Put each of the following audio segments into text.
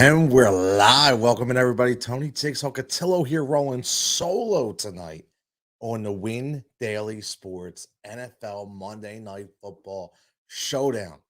And we're live. Welcome in, everybody. Tony Tiggs Hocatillo here, rolling solo tonight on the Win Daily Sports NFL Monday Night Football Showdown.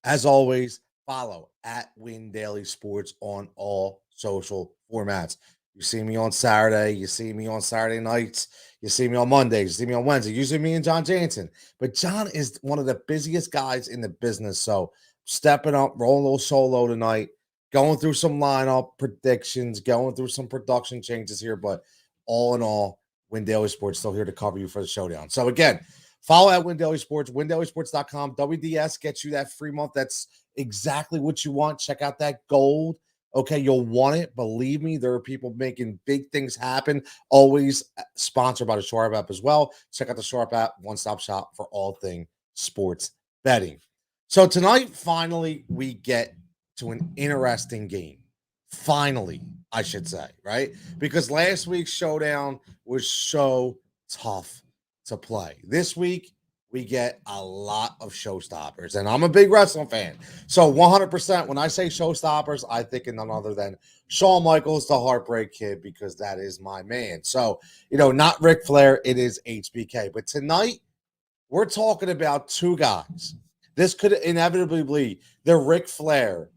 As always, follow at Win Daily Sports on all social formats. You see me on Saturday, you see me on Saturday nights, you see me on Mondays, you see me on Wednesday. Usually me and John Jansen. But John is one of the busiest guys in the business. So stepping up, rolling a little solo tonight. Going through some lineup predictions, going through some production changes here, but all in all, Win Daily Sports still here to cover you for the showdown. So again, follow at Win Daily Sports, windailysports.com. WDS gets you that free month. That's exactly what you want. Check out that gold. Okay, you'll want it. Believe me, there are people making big things happen. Always sponsored by the Sharp app as well. Check out the Sharp app, one-stop shop for all things sports betting. So tonight, finally, we get to an interesting game. Finally, I should say, right? Because last week's showdown was so tough to play. This week, we get a lot of showstoppers, and I'm a big wrestling fan. So 100%, when I say showstoppers, I think of none other than Shawn Michaels, the Heartbreak Kid, because that is my man. So, not Ric Flair, it is HBK. But tonight, we're talking about two guys. This could inevitably be the Ric Flair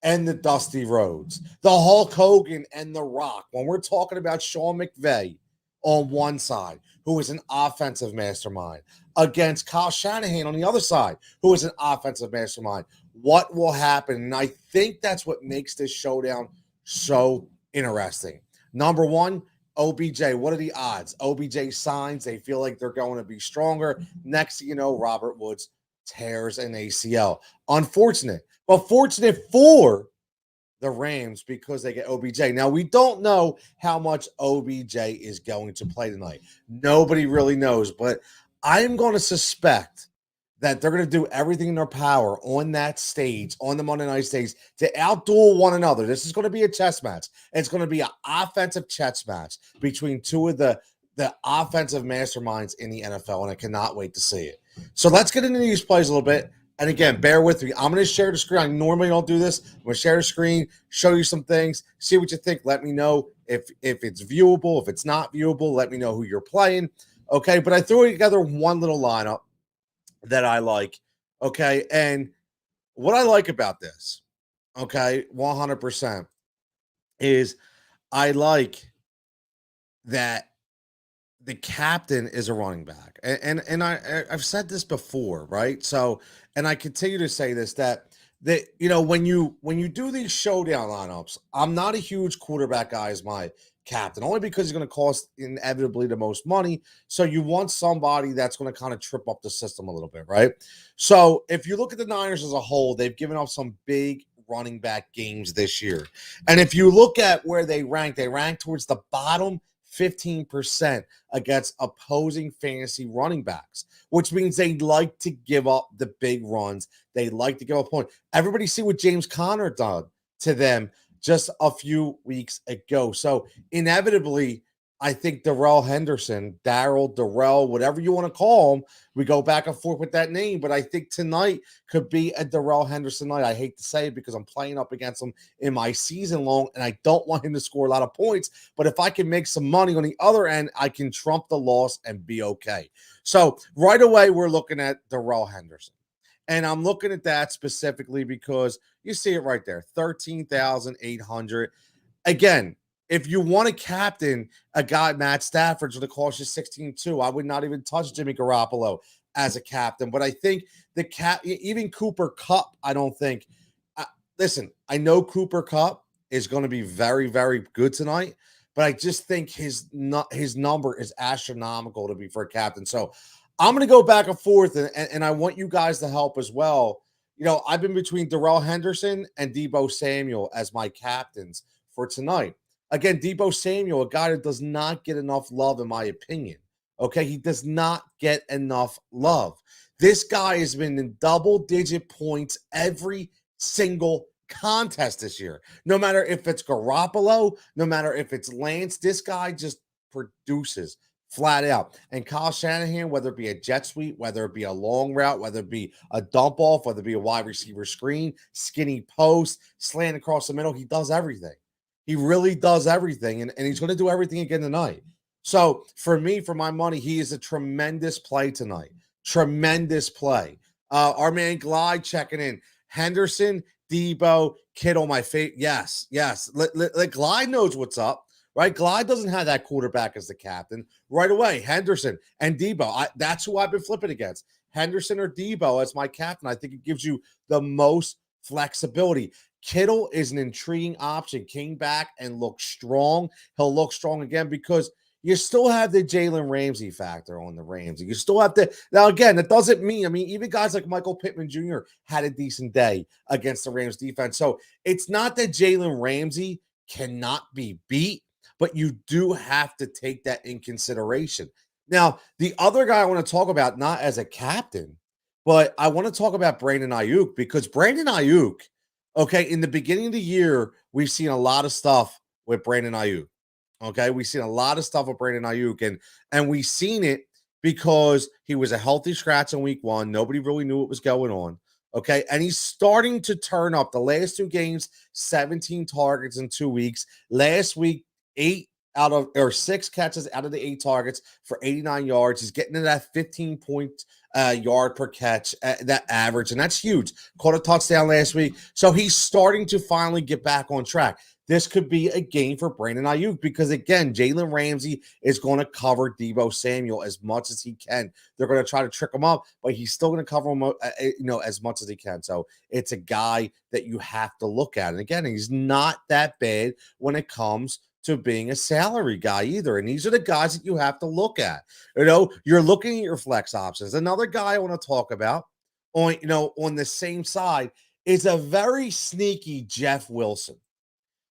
and the Dusty Rhodes, the Hulk Hogan and The Rock. When we're talking about Sean McVay on one side, who is an offensive mastermind, against Kyle Shanahan on the other side, who is an offensive mastermind, what will happen? And I think that's what makes this showdown so interesting. Number one, OBJ. What are the odds? OBJ signs. They feel like they're going to be stronger. Next thing you know, Robert Woods tears an ACL. Unfortunate, but fortunate for the Rams because they get OBJ. Now, we don't know how much OBJ is going to play tonight. Nobody really knows, but I'm going to suspect that they're going to do everything in their power on that stage, on the Monday night stage, to outduel one another. This is going to be a chess match. It's going to be an offensive chess match between two of the offensive masterminds in the NFL, and I cannot wait to see it. So let's get into these plays a little bit. And again, bear with me. I'm going to share the screen. I normally don't do this. I'm going to share the screen, show you some things, see what you think. Let me know if it's viewable. If it's not viewable, let me know who you're playing. Okay, but I threw together one little lineup that I like. Okay, and what I like about this, okay, 100%, is I like that the captain is a running back. And I've said this before, right? So, and I continue to say this, that when you do these showdown lineups, I'm not a huge quarterback guy as my captain, only because he's going to cost inevitably the most money. So you want somebody that's going to kind of trip up the system a little bit, right? So if you look at the Niners as a whole, they've given up some big running back games this year. And if you look at where they rank towards the bottom 15% against opposing fantasy running backs, which means they like to give up the big runs. They like to give up points. Everybody see what James Conner did to them just a few weeks ago. So inevitably, I think Darrell Henderson, Darrell, whatever you want to call him, we go back and forth with that name. But I think tonight could be a Darrell Henderson night. I hate to say it because I'm playing up against him in my season long, and I don't want him to score a lot of points. But if I can make some money on the other end, I can trump the loss and be okay. So right away, we're looking at Darrell Henderson. And I'm looking at that specifically because you see it right there, 13,800. Again, if you want to captain a guy, Matt Stafford's going to cost you 16-2. I would not even touch Jimmy Garoppolo as a captain. But I think even Cooper Kupp, I don't think. Listen, I know Cooper Kupp is going to be very, very good tonight, but I just think his number is astronomical to be for a captain. So I'm going to go back and forth, and I want you guys to help as well. I've been between Darrell Henderson and Deebo Samuel as my captains for tonight. Again, Deebo Samuel, a guy that does not get enough love, in my opinion. Okay, he does not get enough love. This guy has been in double-digit points every single contest this year. No matter if it's Garoppolo, no matter if it's Lance, this guy just produces flat out. And Kyle Shanahan, whether it be a jet sweep, whether it be a long route, whether it be a dump off, whether it be a wide receiver screen, skinny post, slant across the middle, he does everything. He really does everything. And he's going to do everything again tonight. So for me, for my money, he is a tremendous play tonight. Tremendous play. Our man Glide checking in. Henderson, Debo, Kittle, my favorite. Yes. Glide knows what's up, right? Glide doesn't have that quarterback as the captain right away. Henderson and Debo. That's who I've been flipping against. Henderson or Debo as my captain. I think it gives you the most flexibility. Kittle is an intriguing option. Came back and looked strong. He'll look strong again because you still have the Jalen Ramsey factor on the Rams. You still have to. Now, again, that doesn't mean, even guys like Michael Pittman Jr. had a decent day against the Rams defense. So it's not that Jalen Ramsey cannot be beat, but you do have to take that in consideration. Now, the other guy I want to talk about, not as a captain, but I want to talk about Brandon Ayuk because Brandon Ayuk, okay, in the beginning of the year, we've seen a lot of stuff with Brandon Ayuk. Okay, we've seen a lot of stuff with Brandon Ayuk, and we've seen it because he was a healthy scratch in week one. Nobody really knew what was going on. Okay, and he's starting to turn up. The last two games, 17 targets in 2 weeks. Last week, 6 catches out of the 8 targets for 89 yards. He's getting to that 15 yard per catch, that average, and that's huge. Caught a touchdown last week, so he's starting to finally get back on track. This could be a game for Brandon Ayuk because, again, Jalen Ramsey is going to cover Debo Samuel as much as he can. They're going to try to trick him up, but he's still going to cover him, as much as he can. So it's a guy that you have to look at. And again, he's not that bad when it comes to being a salary guy either. And these are the guys that you have to look at. You're looking at your flex options. Another guy I want to talk about on the same side is a very sneaky Jeff Wilson.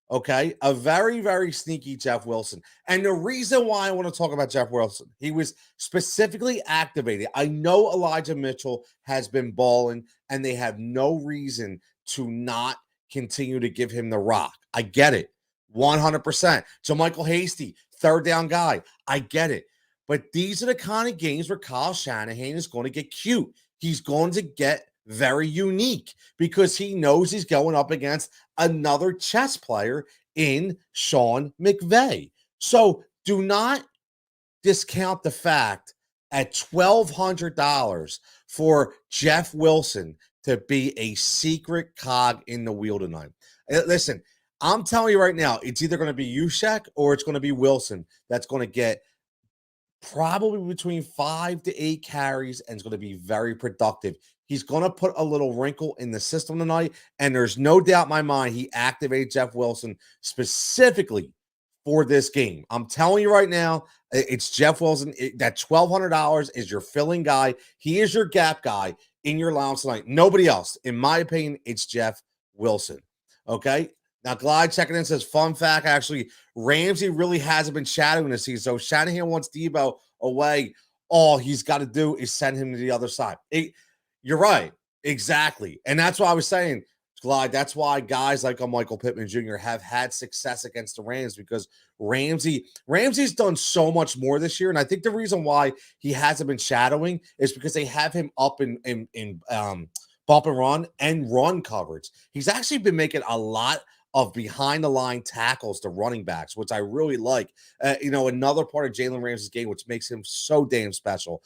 Okay, a very, very sneaky Jeff Wilson. And the reason why I want to talk about Jeff Wilson, he was specifically activated. I know Elijah Mitchell has been balling, and they have no reason to not continue to give him the rock. I get it, 100%. So Michael Hasty, third down guy, I get it. But these are the kind of games where Kyle Shanahan is going to get cute. He's going to get very unique because he knows he's going up against another chess player in Sean McVay. So do not discount the fact at $1,200 for Jeff Wilson to be a secret cog in the wheel tonight. Listen, I'm telling you right now, it's either going to be Juszczyk or it's going to be Wilson that's going to get probably between 5 to 8 carries and is going to be very productive. He's going to put a little wrinkle in the system tonight, and there's no doubt in my mind he activated Jeff Wilson specifically for this game. I'm telling you right now, it's Jeff Wilson. That $1,200 is your filling guy. He is your gap guy in your allowance tonight. Nobody else. In my opinion, it's Jeff Wilson. Okay? Now, Glide checking in says, fun fact, actually, Ramsey really hasn't been shadowing this season. So Shanahan wants Debo away. All he's got to do is send him to the other side. You're right. Exactly. And that's what I was saying, Glide. That's why guys like Michael Pittman Jr. have had success against the Rams because Ramsey's done so much more this year. And I think the reason why he hasn't been shadowing is because they have him up in bump and run coverage. He's actually been making a lot of behind the line tackles to running backs, which I really like. Another part of Jalen Ramsey's game, which makes him so damn special.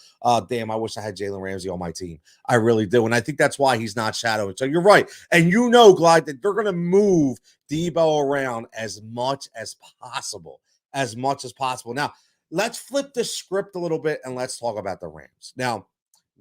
Damn, I wish I had Jalen Ramsey on my team. I really do. And I think that's why he's not shadowing. So you're right. And Glide, that they're going to move Debo around as much as possible. Now, let's flip the script a little bit and let's talk about the Rams. Now,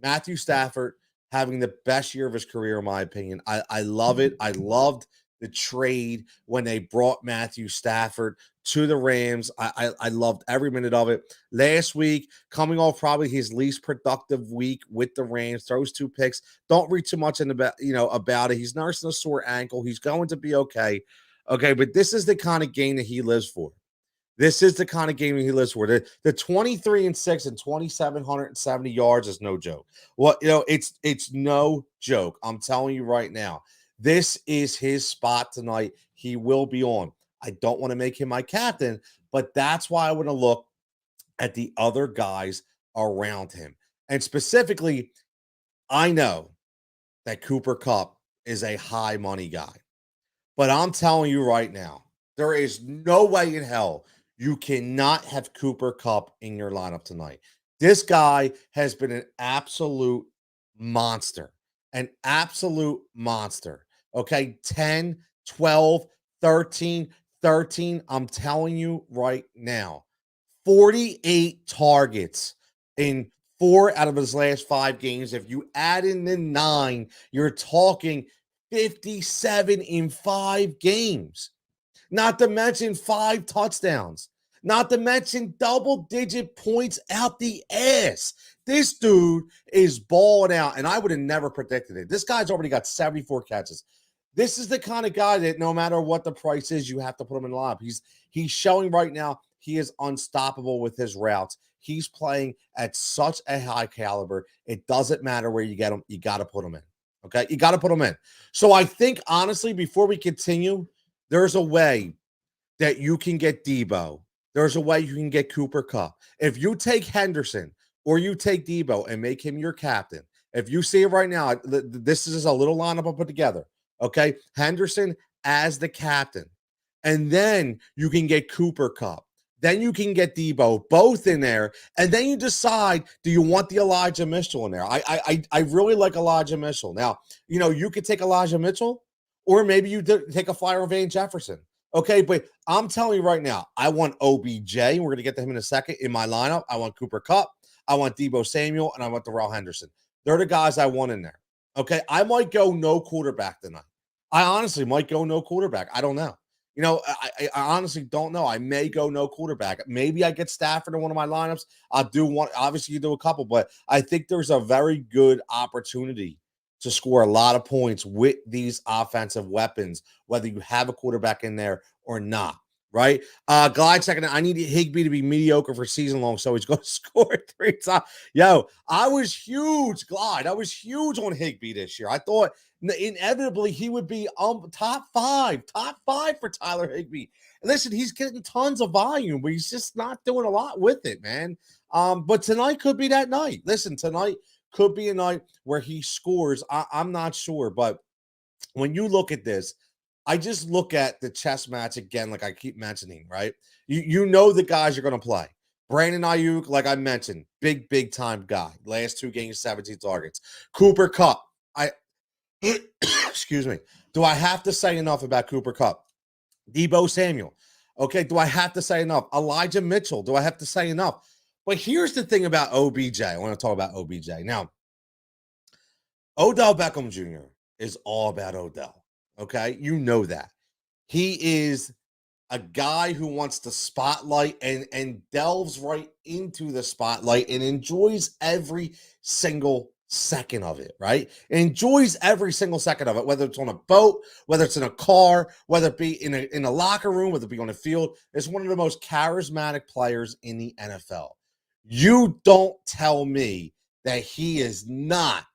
Matthew Stafford having the best year of his career, in my opinion. I love it. I loved the trade when they brought Matthew Stafford to the Rams. I loved every minute of it. Last week, coming off probably his least productive week with the Rams, throws 2 picks. Don't read too much about it. He's nursing a sore ankle. He's going to be okay. Okay, but this is the kind of game that he lives for. This is the kind of game he lives for. The 23-6 and 2,770 yards is no joke. Well, it's no joke. I'm telling you right now. This is his spot tonight. He will be on. I don't want to make him my captain, but that's why I want to look at the other guys around him. And specifically, I know that Cooper Kupp is a high money guy. But I'm telling you right now, there is no way in hell you cannot have Cooper Kupp in your lineup tonight. This guy has been an absolute monster, an absolute monster. Okay, 10, 12, 13, 13. I'm telling you right now, 48 targets in 4 out of his last 5 games. If you add in the 9, you're talking 57 in 5 games. Not to mention 5 touchdowns. Not to mention double-digit points out the ass. This dude is balling out, and I would have never predicted it. This guy's already got 74 catches. This is the kind of guy that no matter what the price is, you have to put him in the lineup. He's showing right now he is unstoppable with his routes. He's playing at such a high caliber. It doesn't matter where you get him. You got to put him in. Okay? You got to put him in. So I think, honestly, before we continue, there's a way that you can get Debo. There's a way you can get Cooper Kupp. If you take Henderson or you take Debo and make him your captain, if you see it right now, this is a little lineup I put together. Okay? Henderson as the captain. And then you can get Cooper Kupp. Then you can get Debo both in there. And then you decide, do you want the Elijah Mitchell in there? I really like Elijah Mitchell. Now, you could take Elijah Mitchell, or maybe you take a flyer on Van Jefferson. Okay, but I'm telling you right now, I want OBJ. We're going to get to him in a second in my lineup. I want Cooper Kupp. I want Debo Samuel, and I want Darrell Henderson. They're the guys I want in there. Okay, I might go no quarterback tonight. I honestly might go no quarterback. I don't know. I honestly don't know. I may go no quarterback. Maybe I get Stafford in one of my lineups. I'll do one. Obviously, you do a couple, but I think there's a very good opportunity to score a lot of points with these offensive weapons, whether you have a quarterback in there or not. Right? Glide second. I need Higbee to be mediocre for season long, so he's going to score 3 times. Yo, I was huge, Glide. I was huge on Higbee this year. I thought inevitably he would be top five for Tyler Higbee. Listen, he's getting tons of volume, but he's just not doing a lot with it, man. But tonight could be that night. Listen, tonight could be a night where he scores. I'm not sure, but when you look at this, I just look at the chess match again, like I keep mentioning, right? You know the guys you're going to play. Brandon Ayuk, like I mentioned, big time guy. Last 2 games, 17 targets. Cooper Kupp. Excuse me. Do I have to say enough about Cooper Kupp? Debo Samuel. Okay, do I have to say enough? Elijah Mitchell. Do I have to say enough? But here's the thing about OBJ. I want to talk about OBJ. Now, Odell Beckham Jr. is all about Odell. Okay, you know that. He is a guy who wants the spotlight and delves right into the spotlight and enjoys every single second of it, right? Enjoys every single second of it, whether it's on a boat, whether it's in a car, whether it be in a locker room, whether it be on a field. It's one of the most charismatic players in the NFL. You don't tell me that he is not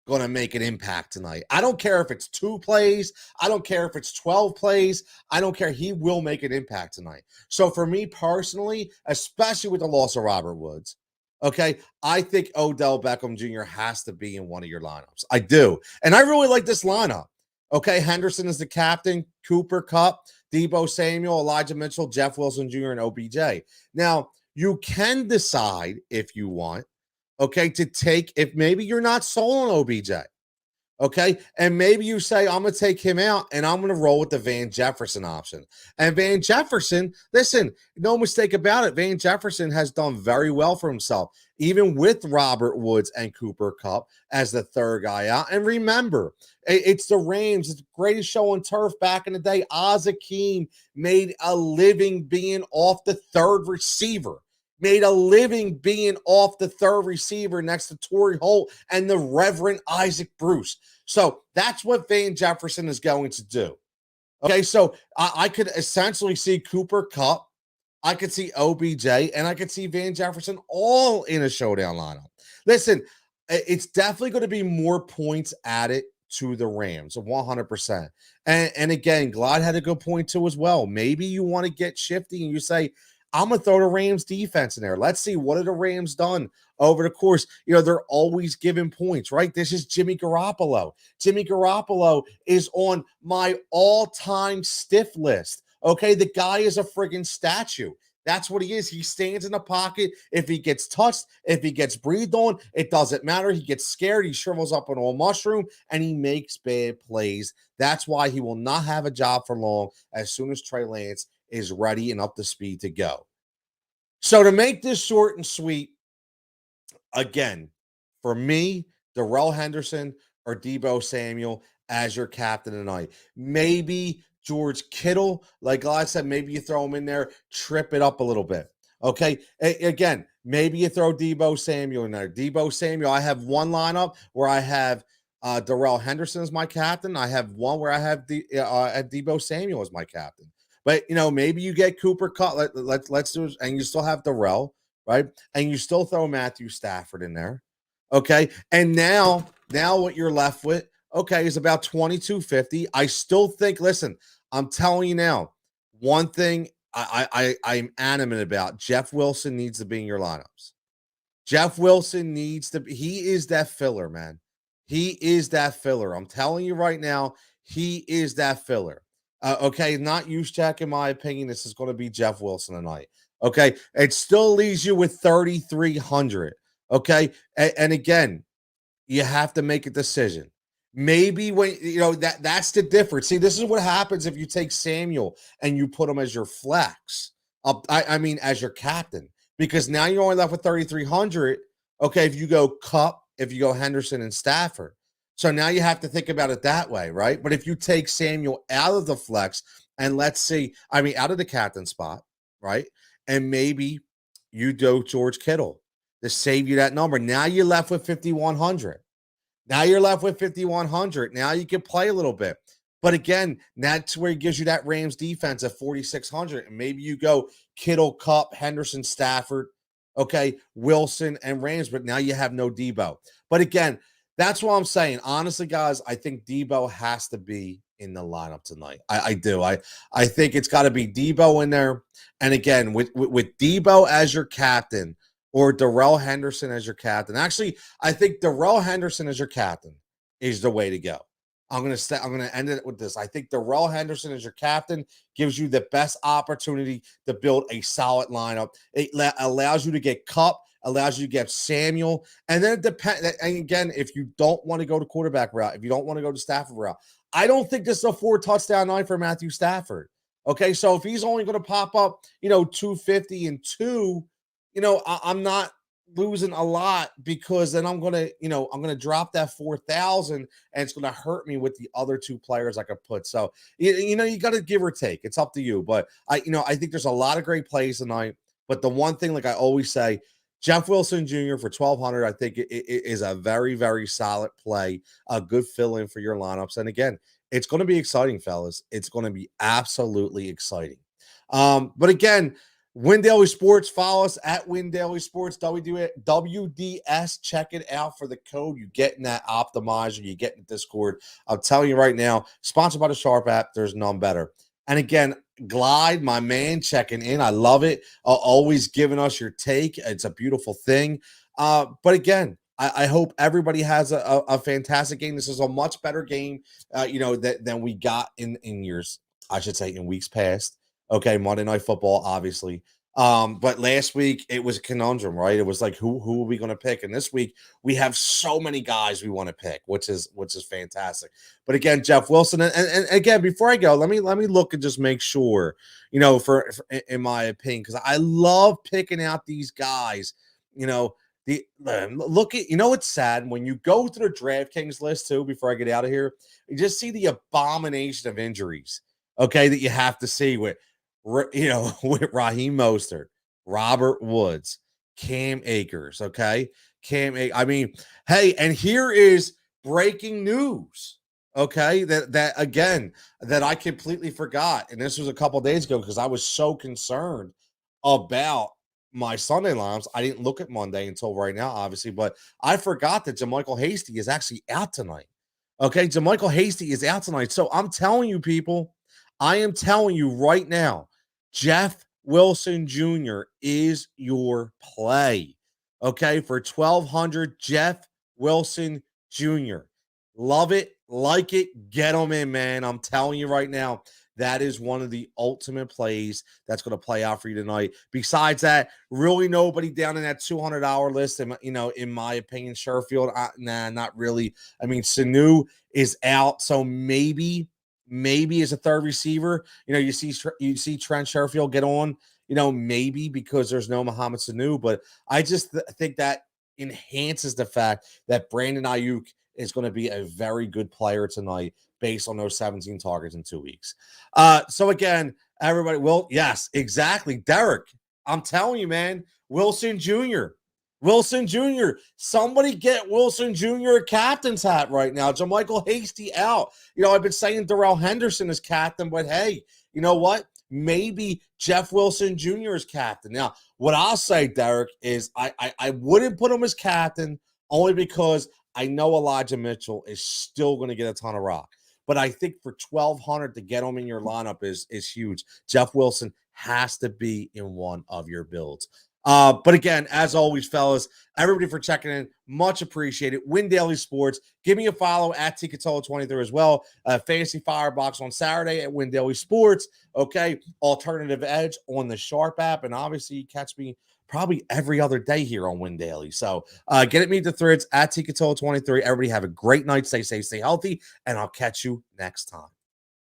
going to make an impact tonight. I don't care if it's 2 plays. I don't care if it's 12 plays. I don't care. He will make an impact tonight. So for me personally, especially with the loss of Robert Woods, okay, I think Odell Beckham Jr. has to be in one of your lineups. I do. And I really like this lineup. Okay, Henderson is the captain, Cooper Kupp, Debo Samuel, Elijah Mitchell, Jeff Wilson Jr., and OBJ. Now, you can decide if you want, okay, to take, if maybe you're not sold on OBJ, okay, and maybe you say, I'm going to take him out and I'm going to roll with the Van Jefferson option. And Van Jefferson, listen, no mistake about it, Van Jefferson has done very well for himself, even with Robert Woods and Cooper Kupp as the third guy out. And remember, it's the Rams. It's the greatest show on turf back in the day. Oz Hakeem made a living being off the third receiver. Made a living being off the third receiver next to Torrey Holt and the Reverend Isaac Bruce. So that's what Van Jefferson is going to do. Okay, so I could essentially see Cooper Kupp, I could see OBJ, and I could see Van Jefferson all in a showdown lineup. Listen, it's definitely going to be more points added to the Rams, 100%. And again, Glad had a good point too as well. Maybe you want to get shifty and you say, I'm going to throw the Rams defense in there. Let's see, what have the Rams done over the course? They're always giving points, right? This is Jimmy Garoppolo. Jimmy Garoppolo is on my all-time stiff list. Okay, the guy is a friggin' statue. That's what he is. He stands in the pocket. If he gets touched, if he gets breathed on, it doesn't matter. He gets scared. He shrivels up on a mushroom, and he makes bad plays. That's why he will not have a job for long as soon as Trey Lance is ready and up to speed to go. So to make this short and sweet, again, for me, Darrell Henderson or Deebo Samuel as your captain tonight. Maybe George Kittle, like I said, maybe you throw him in there, trip it up a little bit. Okay. Again, maybe you throw Deebo Samuel in there. Deebo Samuel, I have one lineup where I have Darrell Henderson as my captain. I have one where I have Deebo Samuel as my captain. But maybe you get Cooper Kupp. Let's do it, and you still have Darrell, right? And you still throw Matthew Stafford in there. Okay. And now what you're left with, okay, is about 2250. I still think, listen, I'm telling you now, one thing I'm adamant about, Jeff Wilson needs to be in your lineups. Jeff Wilson needs to be, he is that filler, man. He is that filler. I'm telling you right now, he is that filler. Okay, not Juszczyk, in my opinion. This is going to be Jeff Wilson tonight. Okay, it still leaves you with 3,300. Okay, and again, you have to make a decision. Maybe when that's the difference. See, this is what happens if you take Samuel and you put him as your flex. I mean, as your captain, because now you're only left with 3,300. Okay, if you go Kupp, if you go Henderson and Stafford. So now you have to think about it that way, right? But if you take Samuel out of the flex and let's see, out of the captain spot, right? And maybe you do George Kittle to save you that number. Now you're left with 5,100. Now you're left with 5,100. Now you can play a little bit. But again, that's where it gives you that Rams defense at 4,600. And maybe you go Kittle, Kupp, Henderson, Stafford, okay, Wilson, and Rams. But now you have no Deebo. But again, that's what I'm saying. Honestly, guys, I think Deebo has to be in the lineup tonight. I do. I think it's got to be Deebo in there. And again, with Deebo as your captain, or Darrell Henderson as your captain. Actually, I think Darrell Henderson as your captain is the way to go. I'm going to end it with this. I think Darrell Henderson as your captain gives you the best opportunity to build a solid lineup. It allows you to get Kupp, allows you to get Samuel, and then it depends. And again, if you don't want to go to quarterback route, if you don't want to go to Stafford route, I don't think this is a 4-touchdown night for Matthew Stafford. Okay, so if he's only going to pop up, 250 and 2, I'm not losing a lot, because then I'm going to drop that 4,000 and it's going to hurt me with the other two players I could put. So, you got to give or take. It's up to you. But I think there's a lot of great plays tonight. But the one thing, like I always say, Jeff Wilson Jr. for 1,200, I think it is a very, very solid play, a good fill-in for your lineups. And again, it's going to be exciting, fellas. It's going to be absolutely exciting. But again, Win Daily Sports, follow us at Win Daily Sports, WDS. Check it out for the code. You're getting that optimizer. You're getting Discord. I'm telling you right now, sponsored by the Sharp app. There's none better. And again, Glide, my man, checking in. I love it. Always giving us your take. It's a beautiful thing. But again, I hope everybody has a fantastic game. This is a much better game, than we got in years, I should say, in weeks past. Okay, Monday Night Football, obviously. But last week it was a conundrum, right? It was like, who are we going to pick? And this week we have so many guys we want to pick, which is fantastic. But again, Jeff Wilson, and again, before I go, let me look and just make sure, for in my opinion, because I love picking out these guys. Look at, it's sad when you go through the Draftkings list too. Before I get out of here, you just see the abomination of injuries. Okay, that you have to see with Raheem Mostert, Robert Woods, Cam Akers, okay? Hey, and here is breaking news, okay? That again, that I completely forgot. And this was a couple days ago because I was so concerned about my Sunday lineups. I didn't look at Monday until right now, obviously, but I forgot that JaMycal Hasty is actually out tonight. Okay, JaMycal Hasty is out tonight. So I'm telling you, people, I am telling you right now, Jeff Wilson Jr. is your play. Okay, for 1,200, Jeff Wilson Jr. Love it, like it, get him in, man. I'm telling you right now, that is one of the ultimate plays that's going to play out for you tonight. Besides that, really nobody down in that $200 list. And, in my opinion, Sherfield, nah, not really. I mean, Sanu is out, so maybe as a third receiver, you see Trent Sherfield get on, maybe because there's no Mohamed Sanu, but I just think that enhances the fact that Brandon Ayuk is going to be a very good player tonight based on those 17 targets in 2 weeks. So again, everybody, yes, exactly. Derek, I'm telling you, man, Wilson Jr. Wilson Jr. Somebody get Wilson Jr. a captain's hat right now. JaMychal Hasty out. I've been saying Darrell Henderson is captain, but hey, you know what? Maybe Jeff Wilson Jr. is captain. Now, what I'll say, Derek, is I wouldn't put him as captain only because I know Elijah Mitchell is still going to get a ton of rock. But I think for 1,200 to get him in your lineup is huge. Jeff Wilson has to be in one of your builds. But again, as always, fellas, everybody for checking in, much appreciated. Win Daily Sports. Give me a follow at Ticatola23 as well. Fantasy Firebox on Saturday at Win Daily Sports. Okay, Alternative Edge on the Sharp app, and obviously you catch me probably every other day here on Win Daily. So get at me the threads at Ticatola23. Everybody have a great night. Stay safe, stay healthy, and I'll catch you next time.